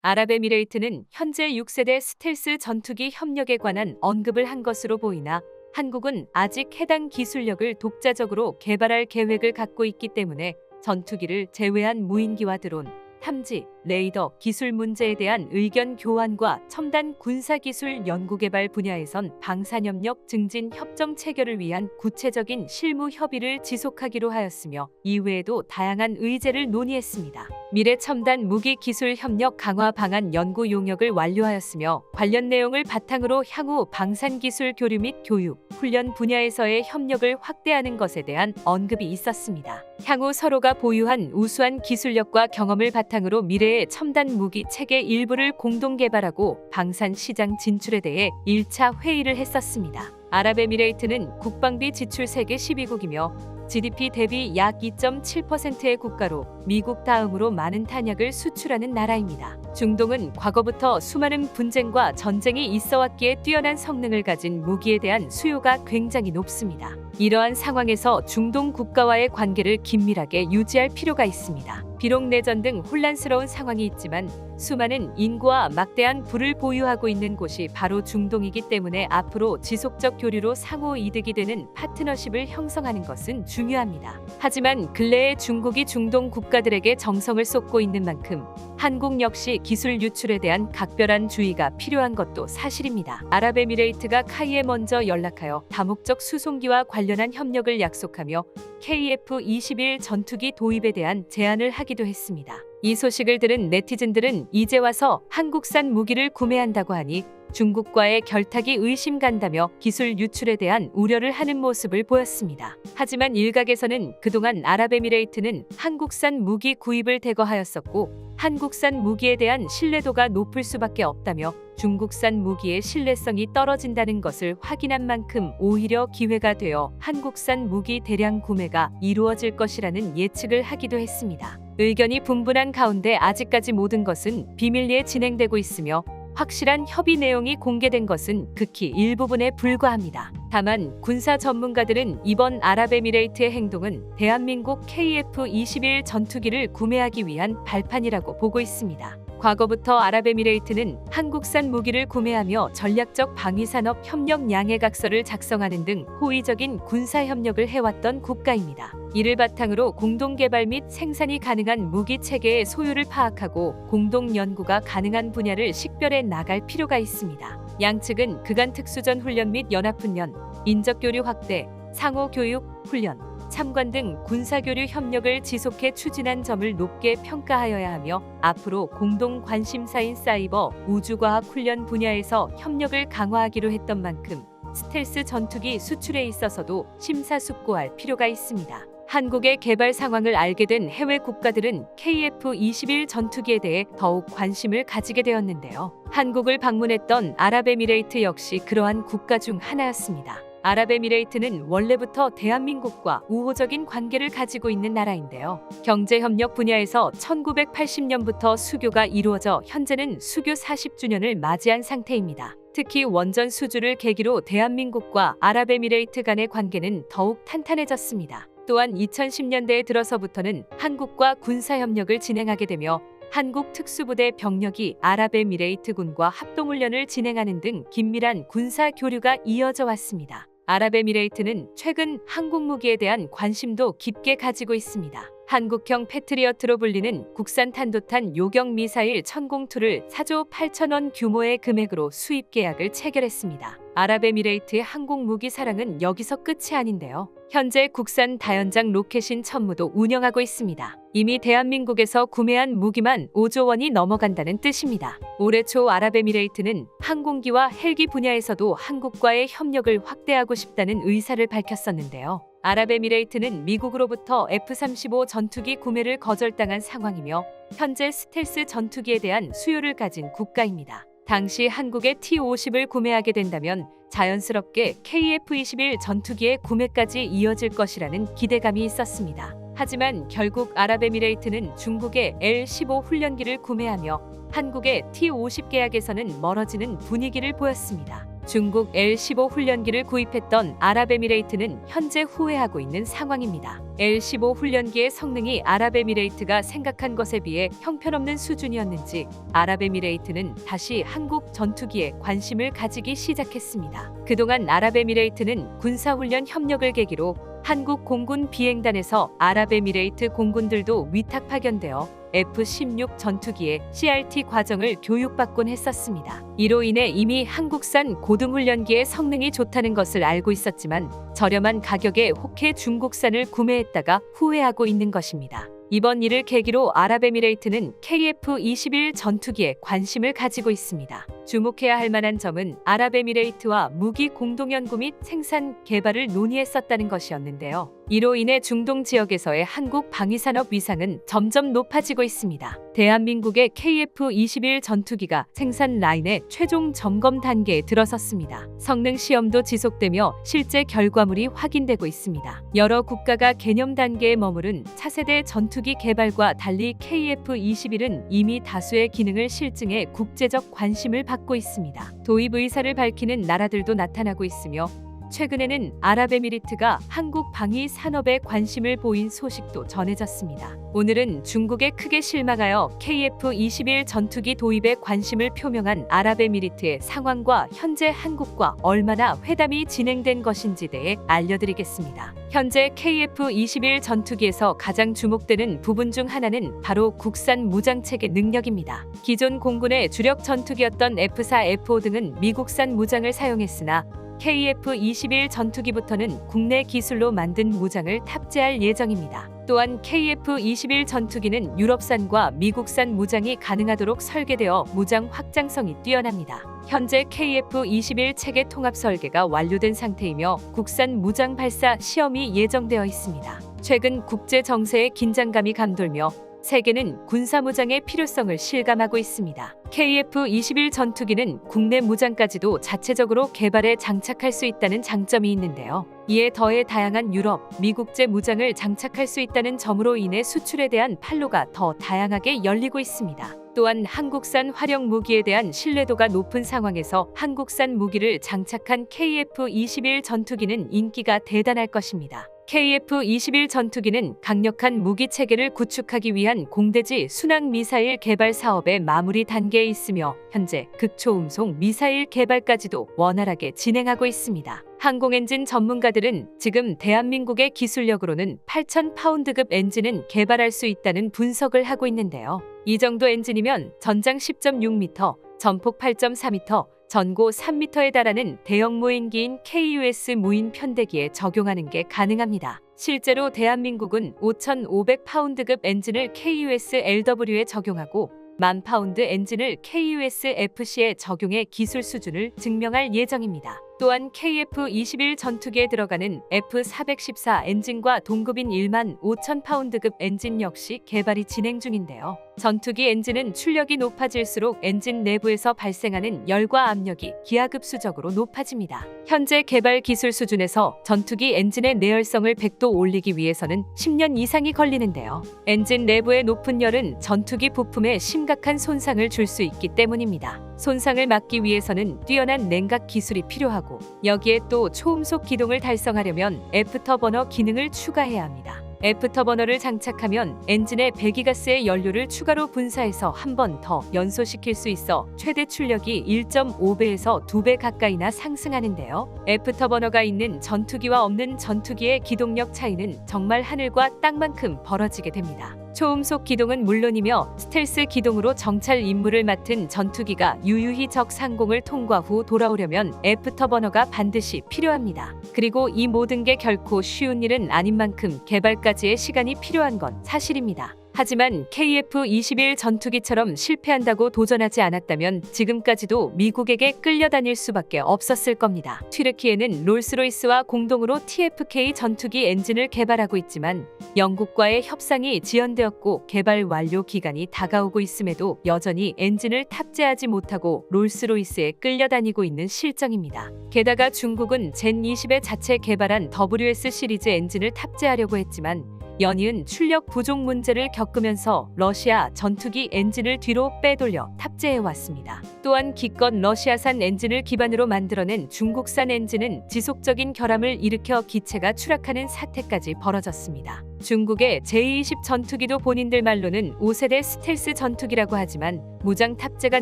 아랍에미레이트는 현재 6세대 스텔스 전투기 협력에 관한 언급을 한 것으로 보이나 한국은 아직 해당 기술력을 독자적으로 개발할 계획을 갖고 있기 때문에 전투기를 제외한 무인기와 드론, 탐지, 레이더 기술 문제에 대한 의견 교환과 첨단 군사기술 연구개발 분야에선 방산협력 증진 협정 체결을 위한 구체적인 실무 협의를 지속하기로 하였으며 이외에도 다양한 의제를 논의했습니다. 미래 첨단 무기 기술 협력 강화 방안 연구 용역을 완료하였으며 관련 내용을 바탕으로 향후 방산기술 교류 및 교육, 훈련 분야에서의 협력을 확대하는 것에 대한 언급이 있었습니다. 향후 서로가 보유한 우수한 기술력과 경험을 바탕으로 미래의 첨단 무기 체계 일부를 공동 개발하고 방산 시장 진출에 대해 1차 회의를 했었습니다. 아랍에미레이트는 국방비 지출 세계 12국이며 GDP 대비 약 2.7%의 국가로 미국 다음으로 많은 탄약을 수출하는 나라입니다. 중동은 과거부터 수많은 분쟁과 전쟁이 있어왔기에 뛰어난 성능을 가진 무기에 대한 수요가 굉장히 높습니다. 이러한 상황에서 중동 국가와의 관계를 긴밀하게 유지할 필요가 있습니다. 비록 내전 등 혼란스러운 상황이 있지만 수많은 인구와 막대한 부를 보유하고 있는 곳이 바로 중동이기 때문에 앞으로 지속적 교류로 상호 이득이 되는 파트너십을 형성하는 것은 중요합니다. 하지만 근래에 중국이 중동 국가들에게 정성을 쏟고 있는 만큼 한국 역시 기술 유출에 대한 각별한 주의가 필요한 것도 사실입니다. 아랍에미레이트가 카이에 먼저 연락하여 다목적 수송기와 관련한 협력을 약속하며 KF-21 전투기 도입에 대한 제안을 하기도 했습니다. 이 소식을 들은 네티즌들은 이제 와서 한국산 무기를 구매한다고 하니 중국과의 결탁이 의심간다며 기술 유출에 대한 우려를 하는 모습을 보였습니다. 하지만 일각에서는 그동안 아랍에미레이트는 한국산 무기 구입을 대거하였었고 한국산 무기에 대한 신뢰도가 높을 수밖에 없다며 중국산 무기의 신뢰성이 떨어진다는 것을 확인한 만큼 오히려 기회가 되어 한국산 무기 대량 구매가 이루어질 것이라는 예측을 하기도 했습니다. 의견이 분분한 가운데 아직까지 모든 것은 비밀리에 진행되고 있으며 확실한 협의 내용이 공개된 것은 극히 일부분에 불과합니다. 다만 군사 전문가들은 이번 아랍에미레이트의 행동은 대한민국 KF-21 전투기를 구매하기 위한 발판이라고 보고 있습니다. 과거부터 아랍에미레이트는 한국산 무기를 구매하며 전략적 방위산업 협력 양해각서를 작성하는 등 호의적인 군사협력을 해왔던 국가입니다. 이를 바탕으로 공동개발 및 생산이 가능한 무기 체계의 소유를 파악하고 공동 연구가 가능한 분야를 식별해 나갈 필요가 있습니다. 양측은 그간 특수전 훈련 및 연합훈련, 인적교류 확대, 상호교육, 훈련, 참관 등 군사교류 협력을 지속해 추진한 점을 높게 평가하여야 하며 앞으로 공동 관심사인 사이버, 우주과학 훈련 분야에서 협력을 강화하기로 했던 만큼 스텔스 전투기 수출에 있어서도 심사숙고할 필요가 있습니다. 한국의 개발 상황을 알게 된 해외 국가들은 KF-21 전투기에 대해 더욱 관심을 가지게 되었는데요. 한국을 방문했던 아랍에미레이트 역시 그러한 국가 중 하나였습니다. 아랍에미레이트는 원래부터 대한민국과 우호적인 관계를 가지고 있는 나라인데요. 경제협력 분야에서 1980년부터 수교가 이루어져 현재는 수교 40주년을 맞이한 상태입니다. 특히 원전 수주를 계기로 대한민국과 아랍에미레이트 간의 관계는 더욱 탄탄해졌습니다. 또한 2010년대에 들어서부터는 한국과 군사협력을 진행하게 되며 한국 특수부대 병력이 아랍에미레이트군과 합동훈련을 진행하는 등 긴밀한 군사 교류가 이어져 왔습니다. 아랍에미레이트는 최근 한국 무기에 대한 관심도 깊게 가지고 있습니다. 한국형 패트리어트로 불리는 국산 탄도탄 요격 미사일 천공2를 4조 8천원 규모의 금액으로 수입 계약을 체결했습니다. 아랍에미레이트의 항공 무기 사랑은 여기서 끝이 아닌데요. 현재 국산 다연장 로켓인 천무도 운영하고 있습니다. 이미 대한민국에서 구매한 무기만 5조 원이 넘어간다는 뜻입니다. 올해 초 아랍에미레이트는 항공기와 헬기 분야에서도 한국과의 협력을 확대하고 싶다는 의사를 밝혔었는데요. 아랍에미레이트는 미국으로부터 F-35 전투기 구매를 거절당한 상황이며 현재 스텔스 전투기에 대한 수요를 가진 국가입니다. 당시 한국의 T-50을 구매하게 된다면 자연스럽게 KF-21 전투기의 구매까지 이어질 것이라는 기대감이 있었습니다. 하지만 결국 아랍에미레이트는 중국의 L-15 훈련기를 구매하며 한국의 T-50 계약에서는 멀어지는 분위기를 보였습니다. 중국 L-15 훈련기를 구입했던 아랍에미레이트는 현재 후회하고 있는 상황입니다. L-15 훈련기의 성능이 아랍에미레이트가 생각한 것에 비해 형편없는 수준이었는지 아랍에미레이트는 다시 한국 전투기에 관심을 가지기 시작했습니다. 그동안 아랍에미레이트는 군사훈련 협력을 계기로 한국 공군 비행단에서 아랍에미레이트 공군들도 위탁 파견되어 F-16 전투기의 CRT 과정을 교육받곤 했었습니다. 이로 인해 이미 한국산 고등훈련기의 성능이 좋다는 것을 알고 있었지만 저렴한 가격에 혹해 중국산을 구매했다가 후회하고 있는 것입니다. 이번 일을 계기로 아랍에미레이트는 KF-21 전투기에 관심을 가지고 있습니다. 주목해야 할 만한 점은 아랍에미레이트와 무기 공동연구 및 생산, 개발을 논의했었다는 것이었는데요. 이로 인해 중동 지역에서의 한국 방위산업 위상은 점점 높아지고 있습니다. 대한민국의 KF-21 전투기가 생산 라인의 최종 점검 단계에 들어섰습니다. 성능 시험도 지속되며 실제 결과물이 확인되고 있습니다. 여러 국가가 개념 단계에 머무른 차세대 전투기 개발과 달리 KF-21은 이미 다수의 기능을 실증해 국제적 관심을 받고 있습니다. 도입 의사를 밝히는 나라들도 나타나고 있으며 최근에는 아랍에미리트가 한국 방위 산업에 관심을 보인 소식도 전해졌습니다. 오늘은 중국에 크게 실망하여 KF-21 전투기 도입에 관심을 표명한 아랍에미리트의 상황과 현재 한국과 얼마나 회담이 진행된 것인지 대해 알려드리겠습니다. 현재 KF-21 전투기에서 가장 주목되는 부분 중 하나는 바로 국산 무장체계 능력입니다. 기존 공군의 주력 전투기였던 F-4, F-5 등은 미국산 무장을 사용했으나 KF-21 전투기부터는 국내 기술로 만든 무장을 탑재할 예정입니다. 또한 KF-21 전투기는 유럽산과 미국산 무장이 가능하도록 설계되어 무장 확장성이 뛰어납니다. 현재 KF-21 체계 통합 설계가 완료된 상태이며 국산 무장 발사 시험이 예정되어 있습니다. 최근 국제 정세의 긴장감이 감돌며 세계는 군사무장의 필요성을 실감하고 있습니다. KF-21 전투기는 국내 무장까지도 자체적으로 개발해 장착할 수 있다는 장점이 있는데요. 이에 더해 다양한 유럽, 미국제 무장을 장착할 수 있다는 점으로 인해 수출에 대한 판로가 더 다양하게 열리고 있습니다. 또한 한국산 활용 무기에 대한 신뢰도가 높은 상황에서 한국산 무기를 장착한 KF-21 전투기는 인기가 대단할 것입니다. KF-21 전투기는 강력한 무기 체계를 구축하기 위한 공대지 순항 미사일 개발 사업의 마무리 단계에 있으며 현재 극초음속 미사일 개발까지도 원활하게 진행하고 있습니다. 항공엔진 전문가들은 지금 대한민국의 기술력으로는 8,000파운드급 엔진은 개발할 수 있다는 분석을 하고 있는데요. 이 정도 엔진이면 전장 10.6m, 전폭 8.4m, 전고 3m에 달하는 대형 무인기인 KUS 무인 편대기에 적용하는 게 가능합니다. 실제로 대한민국은 5,500파운드급 엔진을 KUS LW에 적용하고 10,000파운드 엔진을 KUS FC에 적용해 기술 수준을 증명할 예정입니다. 또한 KF-21 전투기에 들어가는 F-414 엔진과 동급인 15,000파운드급 엔진 역시 개발이 진행 중인데요. 전투기 엔진은 출력이 높아질수록 엔진 내부에서 발생하는 열과 압력이 기하급수적으로 높아집니다. 현재 개발 기술 수준에서 전투기 엔진의 내열성을 100도 올리기 위해서는 10년 이상이 걸리는데요. 엔진 내부의 높은 열은 전투기 부품에 심각한 손상을 줄 수 있기 때문입니다. 손상을 막기 위해서는 뛰어난 냉각 기술이 필요하고 여기에 또 초음속 기동을 달성하려면 애프터버너 기능을 추가해야 합니다. 애프터버너를 장착하면 엔진에 배기가스의 연료를 추가로 분사해서 한 번 더 연소시킬 수 있어 최대 출력이 1.5배에서 2배 가까이나 상승하는데요. 애프터버너가 있는 전투기와 없는 전투기의 기동력 차이는 정말 하늘과 땅만큼 벌어지게 됩니다. 초음속 기동은 물론이며 스텔스 기동으로 정찰 임무를 맡은 전투기가 유유히 적 상공을 통과 후 돌아오려면 애프터버너가 반드시 필요합니다. 그리고 이 모든 게 결코 쉬운 일은 아닌 만큼 개발까지의 시간이 필요한 건 사실입니다. 하지만 KF-21 전투기처럼 실패한다고 도전하지 않았다면 지금까지도 미국에게 끌려다닐 수밖에 없었을 겁니다. 튀르키예는 롤스로이스와 공동으로 TFK 전투기 엔진을 개발하고 있지만 영국과의 협상이 지연되었고 개발 완료 기간이 다가오고 있음에도 여전히 엔진을 탑재하지 못하고 롤스로이스에 끌려다니고 있는 실정입니다. 게다가 중국은 젠20에 자체 개발한 WS 시리즈 엔진을 탑재하려고 했지만 연이은 출력 부족 문제를 겪으면서 러시아 전투기 엔진을 뒤로 빼돌려 탑재해왔습니다. 또한 기껏 러시아산 엔진을 기반으로 만들어낸 중국산 엔진은 지속적인 결함을 일으켜 기체가 추락하는 사태까지 벌어졌습니다. 중국의 제-20 전투기도 본인들 말로는 5세대 스텔스 전투기라고 하지만 무장 탑재가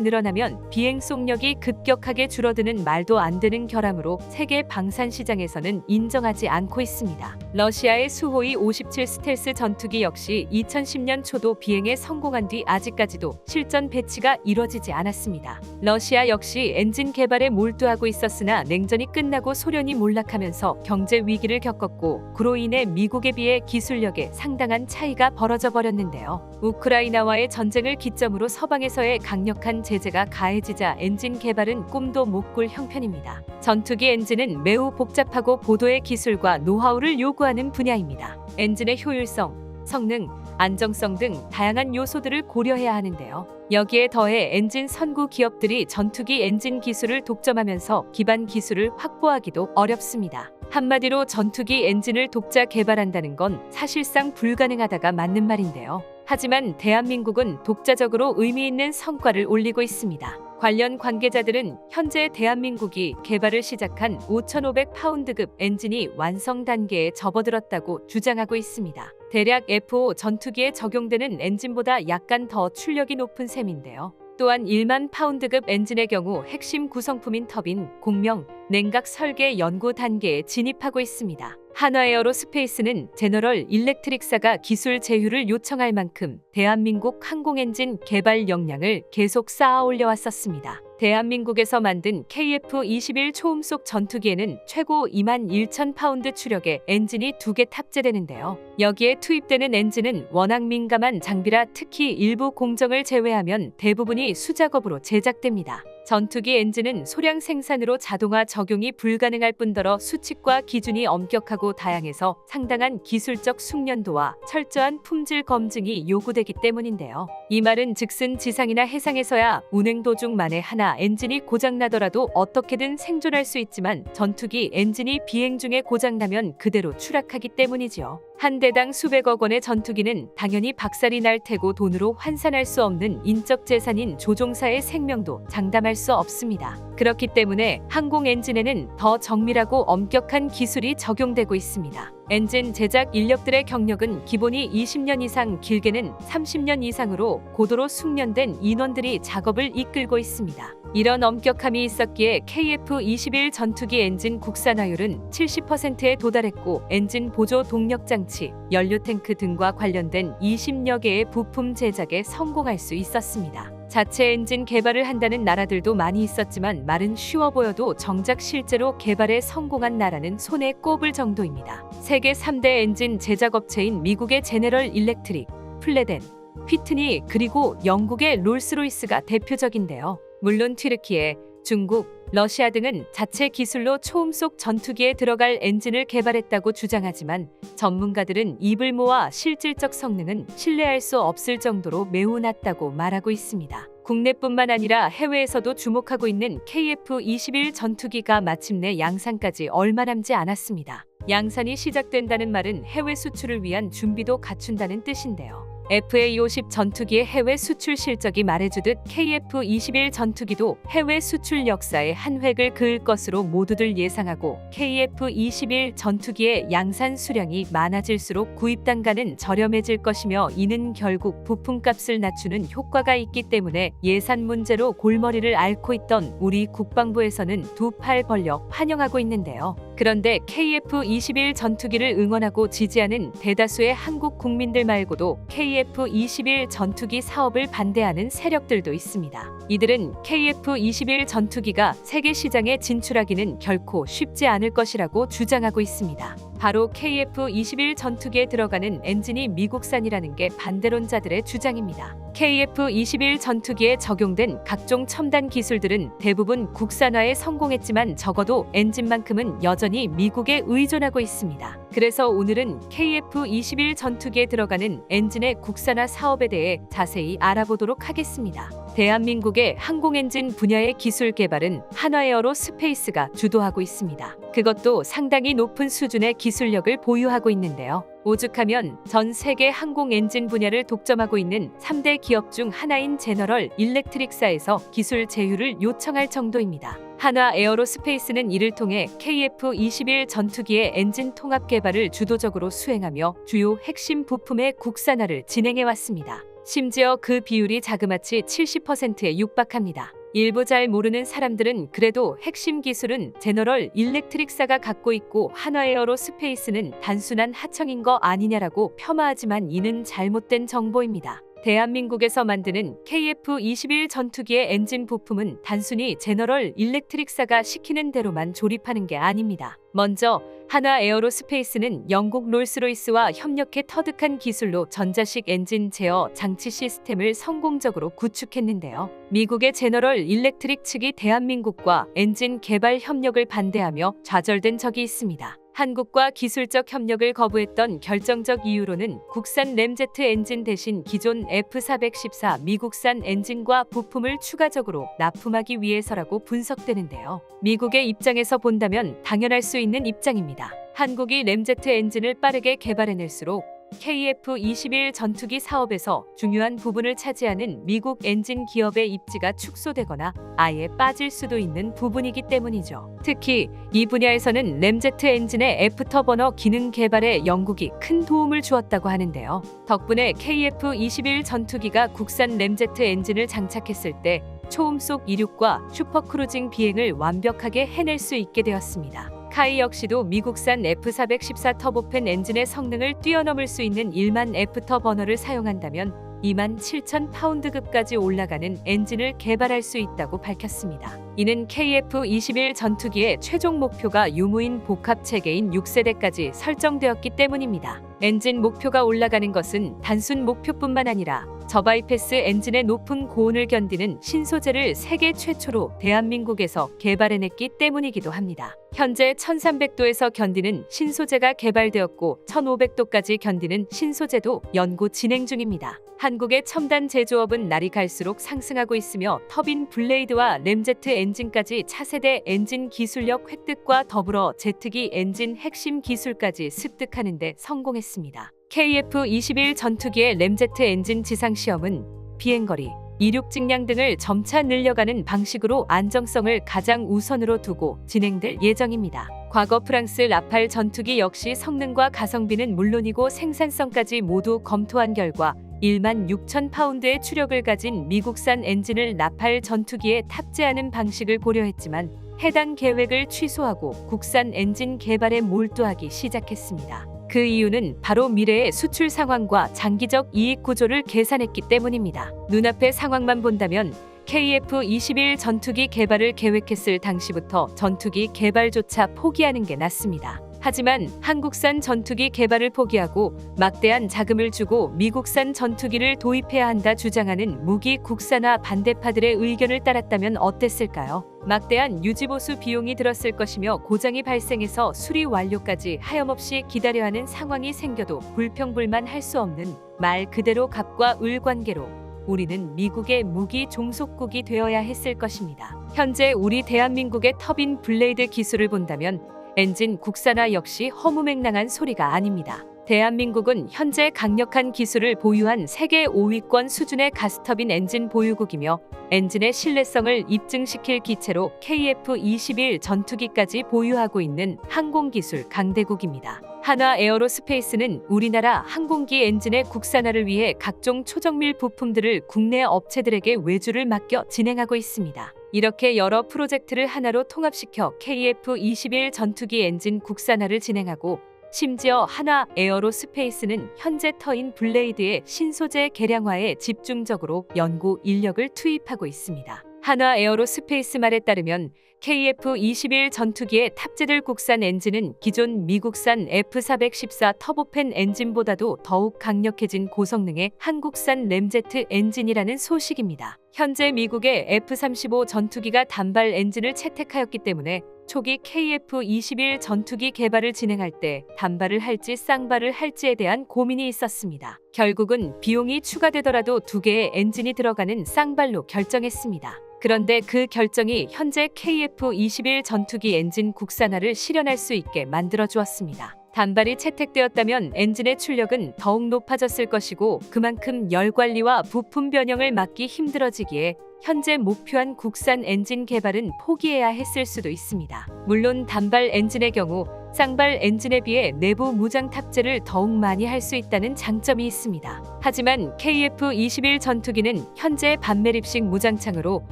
늘어나면 비행 속력이 급격하게 줄어드는 말도 안 되는 결함으로 세계 방산 시장에서는 인정하지 않고 있습니다. 러시아의 수호이 57 스텔스 전투기 역시 2010년 초도 비행에 성공한 뒤 아직까지도 실전 배치가 이뤄지지 않았습니다. 러시아 역시 엔진 개발에 몰두하고 있었으나 냉전이 끝나고 소련이 몰락하면서 경제 위기를 겪었고 그로 인해 미국에 비해 기술력에 상당한 차이가 벌어져 버렸는데요. 우크라이나와의 전쟁을 기점으로 서방에서의 강력한 제재가 가해지자 엔진 개발은 꿈도 못 꿀 형편입니다. 전투기 엔진은 매우 복잡하고 고도의 기술과 노하우를 요구하는 분야입니다. 엔진의 효율성, 성능, 안정성 등 다양한 요소들을 고려해야 하는데요. 여기에 더해 엔진 선구 기업들이 전투기 엔진 기술을 독점하면서 기반 기술을 확보하기도 어렵습니다. 한마디로 전투기 엔진을 독자 개발한다는 건 사실상 불가능하다가 맞는 말인데요. 하지만 대한민국은 독자적으로 의미 있는 성과를 올리고 있습니다. 관련 관계자들은 현재 대한민국이 개발을 시작한 5,500파운드급 엔진이 완성 단계에 접어들었다고 주장하고 있습니다. 대략 F5 전투기에 적용되는 엔진보다 약간 더 출력이 높은 셈인데요. 또한 1만 파운드급 엔진의 경우 핵심 구성품인 터빈, 공명, 냉각 설계 연구 단계에 진입하고 있습니다. 한화에어로스페이스는 제너럴 일렉트릭사가 기술 제휴를 요청할 만큼 대한민국 항공엔진 개발 역량을 계속 쌓아 올려왔었습니다. 대한민국에서 만든 KF-21 초음속 전투기에는 최고 21,000파운드 추력의 엔진이 2개 탑재되는데요. 여기에 투입되는 엔진은 워낙 민감한 장비라 특히 일부 공정을 제외하면 대부분이 수작업으로 제작됩니다. 전투기 엔진은 소량 생산으로 자동화 적용이 불가능할 뿐더러 수칙과 기준이 엄격하고 다양해서 상당한 기술적 숙련도와 철저한 품질 검증이 요구되기 때문인데요. 이 말은 즉슨 지상이나 해상에서야 운행 도중 만에 하나 엔진이 고장나더라도 어떻게든 생존할 수 있지만 전투기 엔진이 비행 중에 고장나면 그대로 추락하기 때문이지요. 한 대당 수백억 원의 전투기는 당연히 박살이 날 테고 돈으로 환산할 수 없는 인적 재산인 조종사의 생명도 장담할 수 없습니다. 그렇기 때문에 항공 엔진에는 더 정밀하고 엄격한 기술이 적용되고 있습니다. 엔진 제작 인력들의 경력은 기본이 20년 이상, 길게는 30년 이상으로 고도로 숙련된 인원들이 작업을 이끌고 있습니다. 이런 엄격함이 있었기에 KF-21 전투기 엔진 국산화율은 70%에 도달했고 엔진 보조 동력 장치, 연료 탱크 등과 관련된 20여 개의 부품 제작에 성공할 수 있었습니다. 자체 엔진 개발을 한다는 나라들도 많이 있었지만 말은 쉬워 보여도 정작 실제로 개발에 성공한 나라는 손에 꼽을 정도입니다. 세계 3대 엔진 제작업체인 미국의 제네럴 일렉트릭, 플레덴, 휘트니 그리고 영국의 롤스로이스가 대표적인데요. 물론 튀르키예, 중국, 러시아 등은 자체 기술로 초음속 전투기에 들어갈 엔진을 개발했다고 주장하지만 전문가들은 입을 모아 실질적 성능은 신뢰할 수 없을 정도로 매우 낮다고 말하고 있습니다. 국내뿐만 아니라 해외에서도 주목하고 있는 KF-21 전투기가 마침내 양산까지 얼마 남지 않았습니다. 양산이 시작된다는 말은 해외 수출을 위한 준비도 갖춘다는 뜻인데요. FA-50 전투기의 해외 수출 실적이 말해주듯 KF-21 전투기도 해외 수출 역사에 한 획을 그을 것으로 모두들 예상하고 KF-21 전투기의 양산 수량이 많아질수록 구입 단가는 저렴해질 것이며 이는 결국 부품값을 낮추는 효과가 있기 때문에 예산 문제로 골머리를 앓고 있던 우리 국방부에서는 두 팔 벌려 환영하고 있는데요. 그런데 KF-21 전투기를 응원하고 지지하는 대다수의 한국 국민들 말고도 KF-21 전투기 사업을 반대하는 세력들도 있습니다. 이들은 KF-21 전투기가 세계 시장에 진출하기는 결코 쉽지 않을 것이라고 주장하고 있습니다. 바로 KF-21 전투기에 들어가는 엔진이 미국산이라는 게 반대론자들의 주장입니다. KF-21 전투기에 적용된 각종 첨단 기술들은 대부분 국산화에 성공했지만 적어도 엔진만큼은 여전히 미국에 의존하고 있습니다. 그래서 오늘은 KF-21 전투기에 들어가는 엔진의 국산화 사업에 대해 자세히 알아보도록 하겠습니다. 대한민국의 항공엔진 분야의 기술 개발은 한화에어로스페이스가 주도하고 있습니다. 그것도 상당히 높은 수준의 기술력을 보유하고 있는데요. 오죽하면 전 세계 항공엔진 분야를 독점하고 있는 3대 기업 중 하나인 제너럴 일렉트릭사에서 기술 제휴를 요청할 정도입니다. 한화에어로스페이스는 이를 통해 KF-21 전투기의 엔진 통합 개발을 주도적으로 수행하며 주요 핵심 부품의 국산화를 진행해왔습니다. 심지어 그 비율이 자그마치 70%에 육박합니다. 일부 잘 모르는 사람들은 그래도 핵심 기술은 제너럴 일렉트릭사가 갖고 있고 한화에어로스페이스는 단순한 하청인 거 아니냐라고 폄하하지만 이는 잘못된 정보입니다. 대한민국에서 만드는 KF-21 전투기의 엔진 부품은 단순히 제너럴 일렉트릭사가 시키는 대로만 조립하는 게 아닙니다. 먼저 한화에어로스페이스는 영국 롤스로이스와 협력해 터득한 기술로 전자식 엔진 제어 장치 시스템을 성공적으로 구축했는데요. 미국의 제너럴 일렉트릭 측이 대한민국과 엔진 개발 협력을 반대하며 좌절된 적이 있습니다. 한국과 기술적 협력을 거부했던 결정적 이유로는 국산 램제트 엔진 대신 기존 F414 미국산 엔진과 부품을 추가적으로 납품하기 위해서라고 분석되는데요. 미국의 입장에서 본다면 당연할 수 있는 입장입니다. 한국이 램제트 엔진을 빠르게 개발해낼수록 KF-21 전투기 사업에서 중요한 부분을 차지하는 미국 엔진 기업의 입지가 축소되거나 아예 빠질 수도 있는 부분이기 때문이죠. 특히 이 분야에서는 램제트 엔진의 애프터버너 기능 개발에 영국이 큰 도움을 주었다고 하는데요. 덕분에 KF-21 전투기가 국산 램제트 엔진을 장착했을 때 초음속 이륙과 슈퍼크루징 비행을 완벽하게 해낼 수 있게 되었습니다. 카이 역시도 미국산 F414 터보팬 엔진의 성능을 뛰어넘을 수 있는 1만 애프터버너를 사용한다면 27,000파운드급까지 올라가는 엔진을 개발할 수 있다고 밝혔습니다. 이는 KF-21 전투기의 최종 목표가 유무인 복합 체계인 6세대까지 설정되었기 때문입니다. 엔진 목표가 올라가는 것은 단순 목표뿐만 아니라 저바이패스 엔진의 높은 고온을 견디는 신소재를 세계 최초로 대한민국에서 개발해냈기 때문이기도 합니다. 현재 1300도에서 견디는 신소재가 개발되었고 1500도까지 견디는 신소재도 연구 진행 중입니다. 한국의 첨단 제조업은 날이 갈수록 상승하고 있으며 터빈 블레이드와 램제트 엔진까지 차세대 엔진 기술력 획득과 더불어 제트기 엔진 핵심 기술까지 습득하는 데 성공했습니다. KF-21 전투기의 램제트 엔진 지상시험은 비행거리, 이륙 직량 등을 점차 늘려가는 방식으로 안정성을 가장 우선으로 두고 진행될 예정입니다. 과거 프랑스 라팔 전투기 역시 성능과 가성비는 물론이고 생산성까지 모두 검토한 결과 16,000파운드의 추력을 가진 미국산 엔진을 라팔 전투기에 탑재하는 방식을 고려했지만 해당 계획을 취소하고 국산 엔진 개발에 몰두하기 시작했습니다. 그 이유는 바로 미래의 수출 상황과 장기적 이익 구조를 계산했기 때문입니다. 눈앞의 상황만 본다면 KF-21 전투기 개발을 계획했을 당시부터 전투기 개발조차 포기하는 게 낫습니다. 하지만 한국산 전투기 개발을 포기하고 막대한 자금을 주고 미국산 전투기를 도입해야 한다 주장하는 무기 국산화 반대파들의 의견을 따랐다면 어땠을까요? 막대한 유지보수 비용이 들었을 것이며 고장이 발생해서 수리 완료까지 하염없이 기다려야 하는 상황이 생겨도 불평불만할 수 없는 말 그대로 갑과 을 관계로 우리는 미국의 무기 종속국이 되어야 했을 것입니다. 현재 우리 대한민국의 터빈 블레이드 기술을 본다면 엔진 국산화 역시 허무맹랑한 소리가 아닙니다. 대한민국은 현재 강력한 기술을 보유한 세계 5위권 수준의 가스터빈 엔진 보유국이며 엔진의 신뢰성을 입증시킬 기체로 KF-21 전투기까지 보유하고 있는 항공기술 강대국입니다. 한화에어로스페이스는 우리나라 항공기 엔진의 국산화를 위해 각종 초정밀 부품들을 국내 업체들에게 외주를 맡겨 진행하고 있습니다. 이렇게 여러 프로젝트를 하나로 통합시켜 KF-21 전투기 엔진 국산화를 진행하고 심지어 한화에어로스페이스는 현재 터인 블레이드의 신소재 개량화에 집중적으로 연구 인력을 투입하고 있습니다. 한화에어로스페이스 말에 따르면 KF-21 전투기에 탑재될 국산 엔진은 기존 미국산 F414 터보팬 엔진보다도 더욱 강력해진 고성능의 한국산 램제트 엔진이라는 소식입니다. 현재 미국의 F-35 전투기가 단발 엔진을 채택하였기 때문에 초기 KF-21 전투기 개발을 진행할 때 단발을 할지 쌍발을 할지에 대한 고민이 있었습니다. 결국은 비용이 추가되더라도 2개의 엔진이 들어가는 쌍발로 결정했습니다. 그런데 그 결정이 현재 KF-21 전투기 엔진 국산화를 실현할 수 있게 만들어 주었습니다. 단발이 채택되었다면 엔진의 출력은 더욱 높아졌을 것이고 그만큼 열 관리와 부품 변형을 막기 힘들어지기에 현재 목표한 국산 엔진 개발은 포기해야 했을 수도 있습니다. 물론 단발 엔진의 경우 쌍발 엔진에 비해 내부 무장 탑재를 더욱 많이 할 수 있다는 장점이 있습니다. 하지만 KF-21 전투기는 현재 반매립식 무장창으로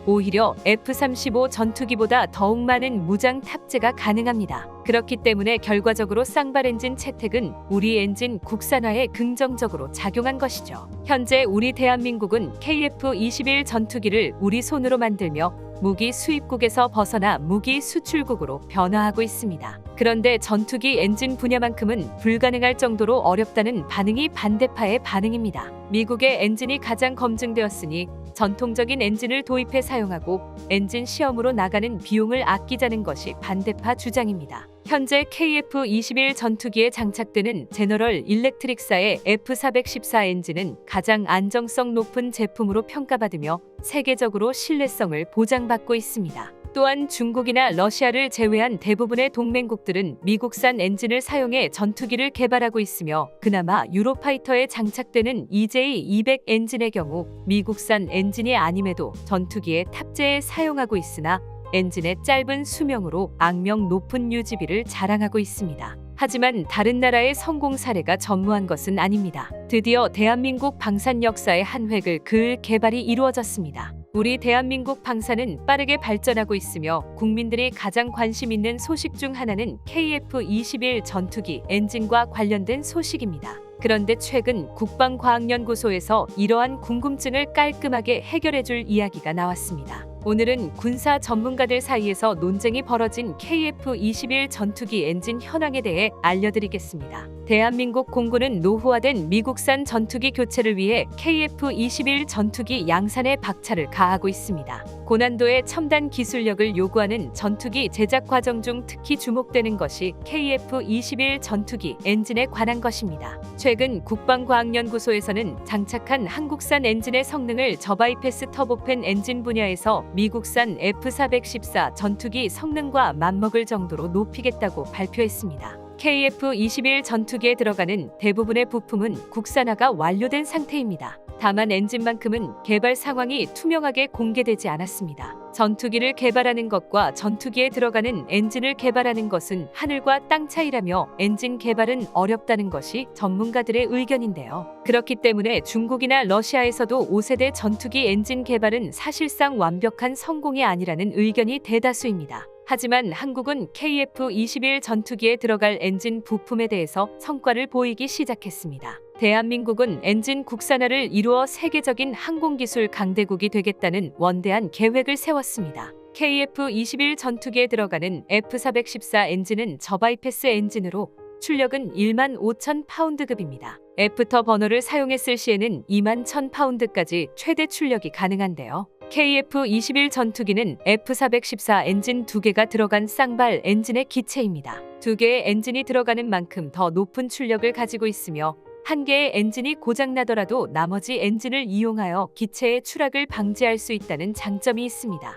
오히려 F-35 전투기보다 더욱 많은 무장 탑재가 가능합니다. 그렇기 때문에 결과적으로 쌍발 엔진 채택은 우리 엔진 국산화에 긍정적으로 작용한 것이죠. 현재 우리 대한민국은 KF-21 전투기를 우리 손으로 만들며 무기 수입국에서 벗어나 무기 수출국으로 변화하고 있습니다. 그런데 전투기 엔진 분야만큼은 불가능할 정도로 어렵다는 반응이 반대파의 반응입니다. 미국의 엔진이 가장 검증되었으니 전통적인 엔진을 도입해 사용하고 엔진 시험으로 나가는 비용을 아끼자는 것이 반대파 주장입니다. 현재 KF-21 전투기에 장착되는 제너럴 일렉트릭사의 F-414 엔진은 가장 안정성 높은 제품으로 평가받으며 세계적으로 신뢰성을 보장받고 있습니다. 또한 중국이나 러시아를 제외한 대부분의 동맹국들은 미국산 엔진을 사용해 전투기를 개발하고 있으며 그나마 유로파이터에 장착되는 EJ-200 엔진의 경우 미국산 엔진이 아님에도 전투기에 탑재해 사용하고 있으나 엔진의 짧은 수명으로 악명 높은 유지비를 자랑하고 있습니다. 하지만 다른 나라의 성공 사례가 전무한 것은 아닙니다. 드디어 대한민국 방산 역사의 한 획을 그을 개발이 이루어졌습니다. 우리 대한민국 방산은 빠르게 발전하고 있으며 국민들이 가장 관심 있는 소식 중 하나는 KF-21 전투기 엔진과 관련된 소식입니다. 그런데 최근 국방과학연구소에서 이러한 궁금증을 깔끔하게 해결해줄 이야기가 나왔습니다. 오늘은 군사 전문가들 사이에서 논쟁이 벌어진 KF-21 전투기 엔진 현황에 대해 알려드리겠습니다. 대한민국 공군은 노후화된 미국산 전투기 교체를 위해 KF-21 전투기 양산에 박차를 가하고 있습니다. 고난도의 첨단 기술력을 요구하는 전투기 제작 과정 중 특히 주목되는 것이 KF-21 전투기 엔진에 관한 것입니다. 최근 국방과학연구소에서는 장착한 한국산 엔진의 성능을 저바이패스 터보팬 엔진 분야에서 미국산 F-414 전투기 성능과 맞먹을 정도로 높이겠다고 발표했습니다. KF-21 전투기에 들어가는 대부분의 부품은 국산화가 완료된 상태입니다. 다만 엔진만큼은 개발 상황이 투명하게 공개되지 않았습니다. 전투기를 개발하는 것과 전투기에 들어가는 엔진을 개발하는 것은 하늘과 땅 차이라며 엔진 개발은 어렵다는 것이 전문가들의 의견인데요. 그렇기 때문에 중국이나 러시아에서도 5세대 전투기 엔진 개발은 사실상 완벽한 성공이 아니라는 의견이 대다수입니다. 하지만 한국은 KF-21 전투기에 들어갈 엔진 부품에 대해서 성과를 보이기 시작했습니다. 대한민국은 엔진 국산화를 이루어 세계적인 항공기술 강대국이 되겠다는 원대한 계획을 세웠습니다. KF-21 전투기에 들어가는 F-414 엔진은 저바이패스 엔진으로 출력은 15,000파운드급입니다. 애프터 버너를 사용했을 시에는 21,000파운드까지 최대 출력이 가능한데요. KF-21 전투기는 F-414 엔진 2개가 들어간 쌍발 엔진의 기체입니다. 2개의 엔진이 들어가는 만큼 더 높은 출력을 가지고 있으며 한 개의 엔진이 고장나더라도 나머지 엔진을 이용하여 기체의 추락을 방지할 수 있다는 장점이 있습니다.